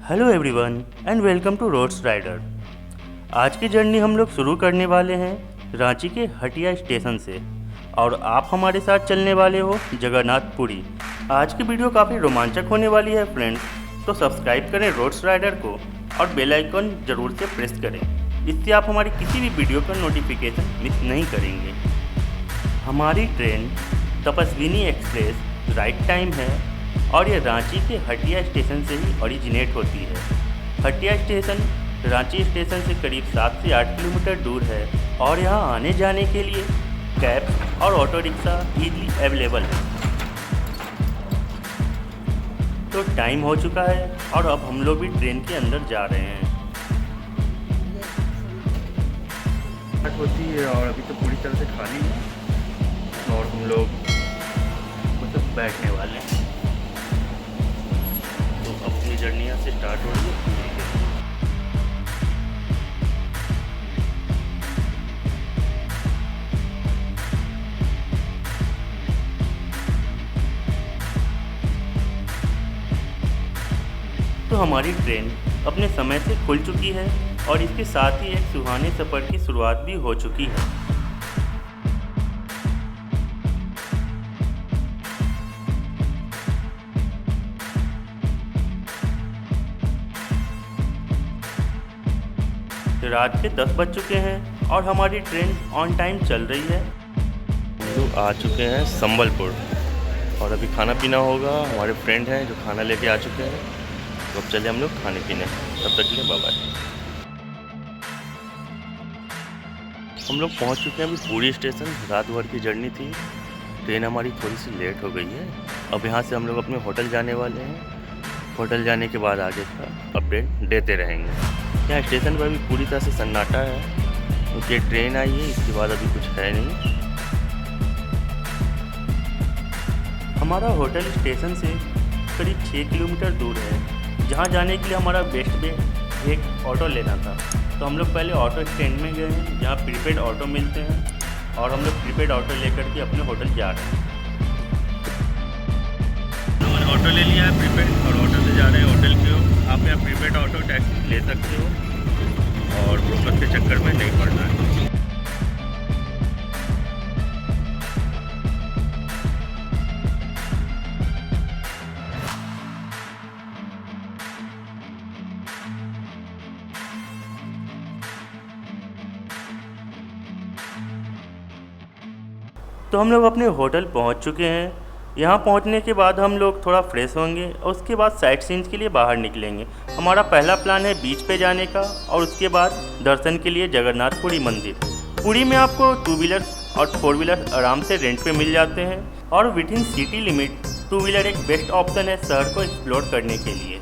Hello everyone and welcome to Roads Rider. आज की journey हम लोग शुरू करने वाले हैं रांची के हटिया स्टेशन से और आप हमारे साथ चलने वाले हो जगन्नाथपुरी। आज की वीडियो काफ़ी रोमांचक होने वाली है फ्रेंड्स, तो सब्सक्राइब करें रोड्स राइडर को और बेल आइकन ज़रूर से प्रेस करें, इससे आप हमारी किसी भी वीडियो का नोटिफिकेशन मिस नहीं करेंगे। हमारी ट्रेन तपस्विनी एक्सप्रेस राइट टाइम है और ये रांची के हटिया स्टेशन से ही ओरिजिनेट होती है। हटिया स्टेशन रांची स्टेशन से करीब 7 से 8 किलोमीटर दूर है और यहाँ आने जाने के लिए कैब और ऑटो रिक्शा ईजिली अवेलेबल है। तो टाइम हो चुका है और अब हम लोग भी ट्रेन के अंदर जा रहे हैं। होती है और अभी तो पूरी तरह से खाली है और हम लोग मतलब बैठने वाले हैं। अपनी जर्नी यहाँ से स्टार्ट हो रही है। तो हमारी ट्रेन अपने समय से खुल चुकी है और इसके साथ ही एक सुहाने सफ़र की शुरुआत भी हो चुकी है। रात के 10 बज चुके हैं और हमारी ट्रेन ऑन टाइम चल रही है। हम लोग आ चुके हैं संबलपुर और अभी खाना पीना होगा। हमारे फ्रेंड हैं जो खाना लेके आ चुके हैं, तो अब चले हम लोग खाने पीने। तब तक के लिए बाय बाय। हम लोग पहुंच चुके हैं अभी पूरी स्टेशन। रात भर की जर्नी थी, ट्रेन हमारी थोड़ी सी लेट हो गई है। अब यहाँ से हम लोग अपने होटल जाने वाले हैं। होटल जाने के बाद आगे का अपडेट देते रहेंगे। यहाँ स्टेशन पर भी पूरी तरह से सन्नाटा है क्योंकि ट्रेन आई है, इसके बाद अभी कुछ है नहीं। हमारा होटल स्टेशन से करीब 6 किलोमीटर दूर है, जहाँ जाने के लिए हमारा बेस्ट वे एक ऑटो लेना था। तो हम लोग पहले ऑटो स्टैंड में गए हैं जहाँ प्रीपेड ऑटो मिलते हैं और हम लोग प्रीपेड ऑटो लेकर के अपने होटल जा रहे हैं। हमने ऑटो ले लिया है प्रीपेड और ऑटो से जा रहे हैं होटल की ओर। आप यहाँ प्रीपेड ऑटो टैक्सी ले सकते हो और ब्रोकर के चक्कर में नहीं पड़ना है। तो हम लोग अपने होटल पहुंच चुके हैं। यहाँ पहुंचने के बाद हम लोग थोड़ा फ्रेश होंगे और उसके बाद साइट सीइंग के लिए बाहर निकलेंगे। हमारा पहला प्लान है बीच पे जाने का और उसके बाद दर्शन के लिए जगन्नाथपुरी मंदिर। पुरी में आपको 2 व्हीलर और 4 व्हीलर आराम से रेंट पे मिल जाते हैं और with in city limit 2 wheeler एक बेस्ट ऑप्शन है शहर को एक्सप्लोर करने के लिए।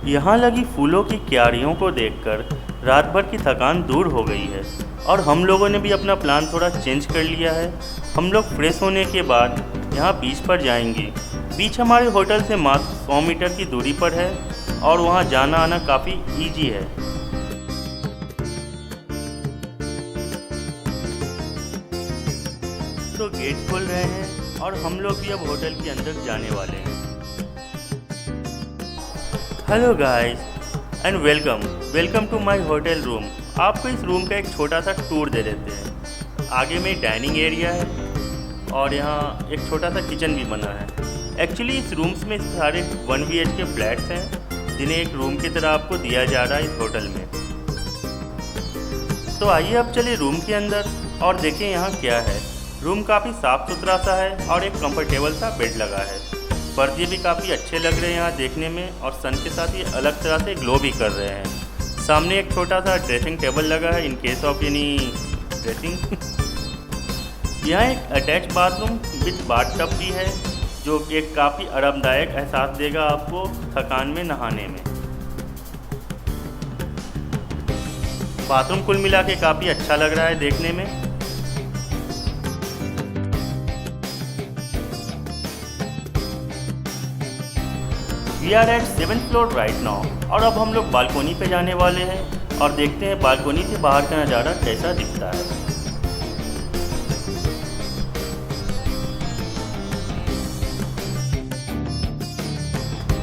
यहाँ लगी फूलों की क्यारियों को देखकर रात भर की थकान दूर हो गई है और हम लोगों ने भी अपना प्लान थोड़ा चेंज कर लिया है। हम लोग फ्रेश होने के बाद यहाँ बीच पर जाएंगे। बीच हमारे होटल से मात्र 100 मीटर की दूरी पर है और वहाँ जाना आना काफ़ी इजी है। तो गेट खोल रहे हैं और हम लोग भी अब होटल के अंदर जाने वाले हैं। Hello guys and welcome to my hotel room. आपको इस रूम का एक छोटा सा टूर दे देते हैं। आगे में डाइनिंग एरिया है और यहाँ एक छोटा सा किचन भी बना है। एक्चुअली इस रूम्स में सारे 1 BHK फ्लैट्स हैं जिन्हें एक रूम की तरह आपको दिया जा रहा है इस होटल में। तो आइए अब चलिए रूम के अंदर और देखें यहाँ क्या है। रूम काफ़ी साफ़ सुथरा सा है और एक कंफर्टेबल सा बेड लगा है। पर्दे भी काफ़ी अच्छे लग रहे हैं यहाँ देखने में और सन के साथ ये अलग तरह से ग्लो भी कर रहे हैं। सामने एक छोटा सा ड्रेसिंग टेबल लगा है in case of any dressing. यहाँ एक अटैच बाथरूम विद बाथटब भी है जो एक काफ़ी आरामदायक एहसास देगा आपको थकान में नहाने में। बाथरूम कुल मिला के काफ़ी अच्छा लग रहा है देखने में। We are at 7th floor right now और अब हम लोग बालकोनी पे जाने वाले हैं और देखते हैं बालकोनी से बाहर का नज़ारा कैसा दिखता है।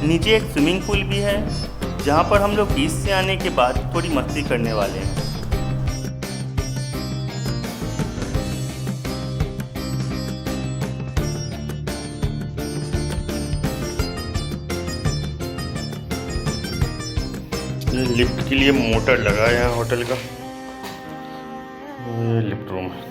नीचे एक स्विमिंग पूल भी है जहाँ पर हम लोग बीच से आने के बाद थोड़ी मस्ती करने वाले हैं। लिफ्ट के लिए मोटर लगा है यहाँ होटल का। ये लिफ्ट रूम है।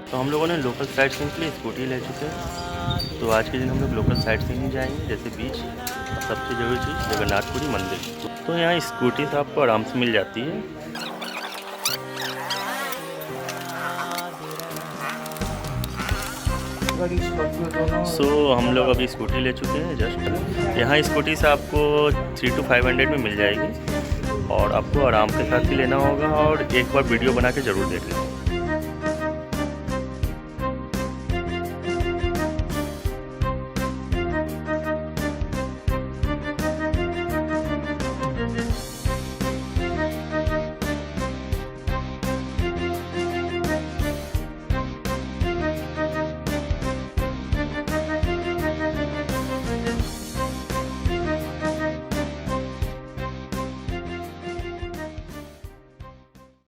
तो हम लोगों ने लोकल साइट सीइंग के लिए स्कूटी ले चुके हैं। तो आज के दिन हम लोग लोकल साइट सीइंग जाएंगे, जैसे बीच और सबसे जरूरी चीज़ जगन्नाथपुरी मंदिर। तो यहाँ स्कूटी से आपको आराम से मिल जाती है। हम लोग अभी स्कूटी ले चुके हैं जस्ट। यहाँ स्कूटी से आपको 300 to 500 में मिल जाएगी और आपको आराम के साथ ही लेना होगा और एक बार वीडियो बना के ज़रूर देख लें।